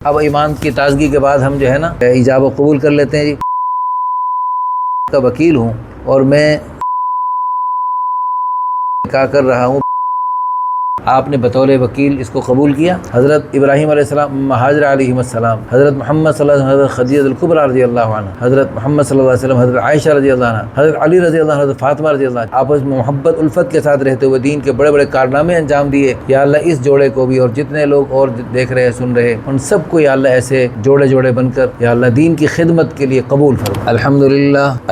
अब ईमान की ताजगी के बाद हम जो है ना इजाब कबूल कर लेते हैं जी। का वकील हूँ और मैं क्या कर रहा हूँ, आपने बतौर वकील इसको कबूल किया। हज़रत इब्राहीम अलैहिस्सलाम, हाजरा अलैहिस्सलाम, हज़रत मोहम्मद सल्लल्लाहु अलैहि वसल्लम, हज़रत खदीजतुल कुबरा रज़ियल्लाहु अन्हा, हज़रत मोहम्मद सल्लल्लाहु अलैहि वसल्लम, हज़रत आयशा रज़ियल्लाहु अन्हा, हज़रत अली रज़ियल्लाहु, हज़रत फातिमा रज़ियल्लाहु, आपस में मोहब्बत उल्फत के साथ रहते हुए दीन के बड़े बड़े कारनामे अंजाम दिए। या अल्लाह इस जोड़े को भी और जितने लोग और देख रहे सुन रहे उन सबको या अल्लाह ऐसे जोड़े जोड़े बनकर या अल्लाह दीन की खिदमत के लिए कबूल फरमा।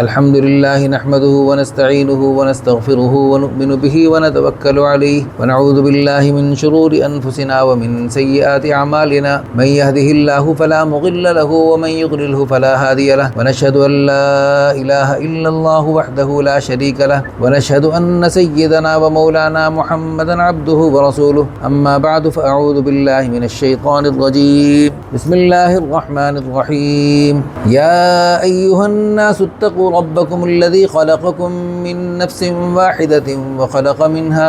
अल्हम्दुलिल्लाह नहमदुहु व नस्तईनुहु व नस्तगफिरुहु व नुमिनु बिही व नतवक्कलु अलैहि व नऊज़ु बिल्लाहि मिन शुरूरि अनफुसिना व मिन सय्यिआति अमालिना मन यहदिहिल्लाहु फला मुदिल्ल लहु व मन युद्लिलहु फला हादिय लहु व नशहदु अन ला इलाहा इल्लल्लाहु वहदहु ला शरीक लहु व नशहदु अन्न सय्यिदना व मौलाना मुहम्मदन अब्दुहु व रसूलुहु अम्मा बअदु फअऊज़ु बिल्लाहि मिनश शैतानिर रजीम बिस्मिल्लाहिर रहमानिर रहीम या अय्युहन नासु इत्तक़ू रब्बकुमुल्लज़ी खलक़कुम मिन नफ्सिन वाहिदतिन व खलक़ मिनहा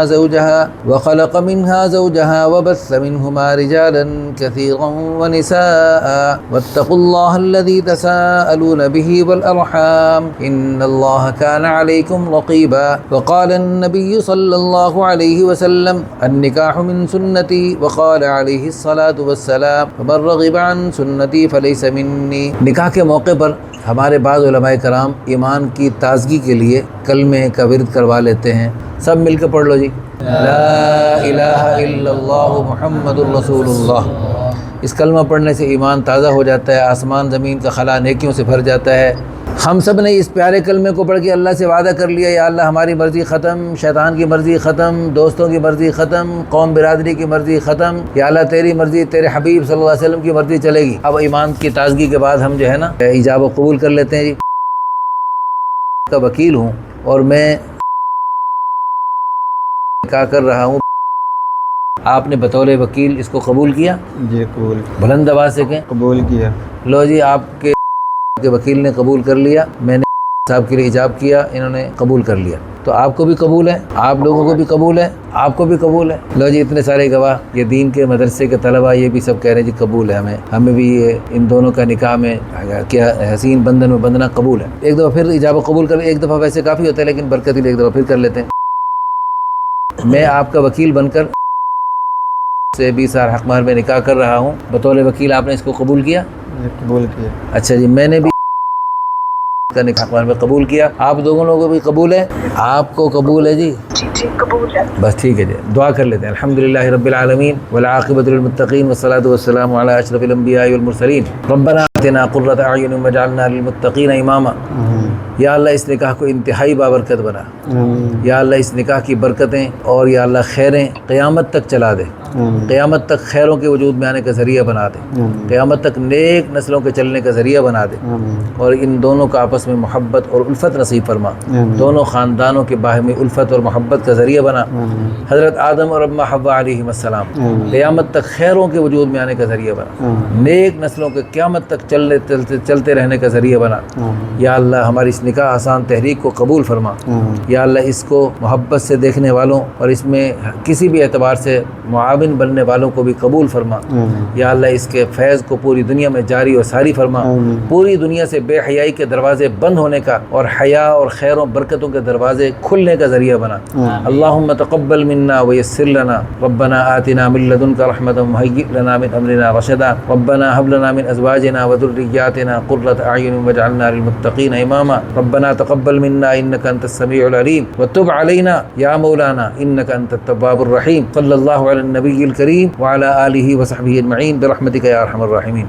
ज़ौजहा व बस्स मिनहुमा रिजालन कसीरन व निसाअ वत्तक़ुल्लाहल्लज़ी तसाअलून बिही वल अरहाम इन्नल्लाहा काना अलैकुम रक़ीबा व क़ाल अन्नबिय्यु सल्लल्लाहु अलैहि वसल्लम अन्निकाहु मिन सुन्नती व क़ाल अलैहिस्सलातु वस्सलाम फमन रग़िबा अन सुन्नती फलैस मिन्नी। निकाह के मौके पर हमारे बाज़ उलमाए कराम ईमान की ताज़गी के लिए कलमे का विर्द करवा लेते हैं। सब मिलकर पढ़ लो जी, ला इलाहा इल्लल्लाहु मुहम्मदुर रसूलुल्लाह। इस कलमा पढ़ने से ईमान ताज़ा हो जाता है, आसमान ज़मीन का खला नेकियों से भर जाता है। हम सब ने इस प्यारे कलमे को पढ़ के अल्लाह से वादा कर लिया, या अल्लाह हमारी मर्ज़ी ख़त्म, शैतान की मर्ज़ी ख़त्म, दोस्तों की मर्ज़ी ख़त्म, कौम बिरादरी की मर्ज़ी ख़त्म, या अल्लाह तेरी मर्ज़ी, तेरे हबीब सल्लल्लाहु अलैहि वसल्लम की मर्ज़ी चलेगी। अब ईमान की ताज़गी के बाद हम जो है ना इजाब कबूल कर लेते हैं जी। का वकील हूँ और मैं क्या कर रहा हूँ, आपने बतौर वकील इसको कबूल किया जी? कबूल। बुलंद आवाज़ से कहें, कबूल किया। लो जी, आपके वकील ने कबूल कर लिया, मैंने साहब के लिए इजाब किया, इन्होंने कबूल कर लिया, तो आपको भी कबूल है, आप लोगों को भी कबूल है, आपको भी कबूल है। लो जी, इतने सारे गवाह, ये दीन के मदरसे के तलबा, ये भी सब कह रहे हैं जी कबूल है, हमें भी ये इन दोनों का निकाह में क्या हसीन बंधन में बंधना कबूल है। एक दफ़ा फिर इजाब कबूल कर, एक दफ़ा वैसे काफ़ी होता है लेकिन बरकत के लिए एक दफ़ा फिर कर लेते हैं। मैं आपका वकील बनकर से 20 साल हक़ महर में निकाह कर रहा हूँ। बतौर वकील आपने इसको कबूल किया? कबूल किया। अच्छा जी, मैंने भी का निकाह में कबूल किया। आप दोनों लोगों को भी कबूल है? आपको कबूल है जी? जी कबूल है। बस ठीक है जी, दुआ कर लेते हैं। अल्हम्दुलिल्लाहि रब्बिल आलमीन वल आक़िबतु लिल मुत्तक़ीन वस्सलातु वस्सलामु अला अशरफिल अंबियाइ वल मुरसलीन रब्बना आतिना क़ुर्रता अयुन वजअलना लिल मुत्तक़ीन इमामा। या अल्लाह इस निकाह को इंतहाई बाबरकत बना। या अल्लाह इस निकाह की बरकतें और या अल्लाह खैरें क़यामत तक चला दे, क़यामत तक खैरों के वजूद में आने का ज़रिया बना दे, क़यामत तक नेक नस्लों के चलने का ज़रिया बना दे, और इन दोनों का आपस में मोहब्बत और उल्फत नसीब फरमा। दोनों ख़ानदानों के बाहमी उल्फत और मोहब्बत का ज़रिया बना। हज़रत आदम और अम्मा हव्वा अलैहिमुस्सलाम क़यामत तक खैरों के वजूद में आने का ज़रिया बना, नेक नस्लों के क़यामत तक चलते रहने का ज़रिया बना। या अल्लाह हमारी इस निकाह आसान तहरीक को कबूल फरमा। या अल्लाह इसको मोहब्बत से देखने वालों और इसमें किसी भी एतबार से मुआविन बनने वालों को भी कबूल फरमा। या अल्लाह इसके फैज़ को पूरी दुनिया में जारी और सारी फरमा। पूरी दुनिया से बेहयाई के दरवाजे बंद होने का और हया और खैरों बरकतों के दरवाजे खुलने का ज़रिया बना। अल्लाहुम्मा तक़ब्बल मिन्ना व यस्सिर लना रब्बना आतिना मिन लदुनका रहमतन व हय्यि लना मिन अमरिना रशदा रब्बना हब लना मिन अज़वाजिना व ज़ुर्रिय्यातिना क़ुर्रता अयुन वजअलना लिल मुत्तक़ीन इमामा रब्बना तक़ब्बल मिन्ना इन्नका अंतस समीउल अलीम व तुब अलैना या मौलाना इन्नका अंतत तव्वाबुर रहीम। सल्लल्लाहु अला नबिय्यिल करीम व अला आलिहि व सहबिहि अजमईन बिरहमतिका या अरहमर राहिमीन।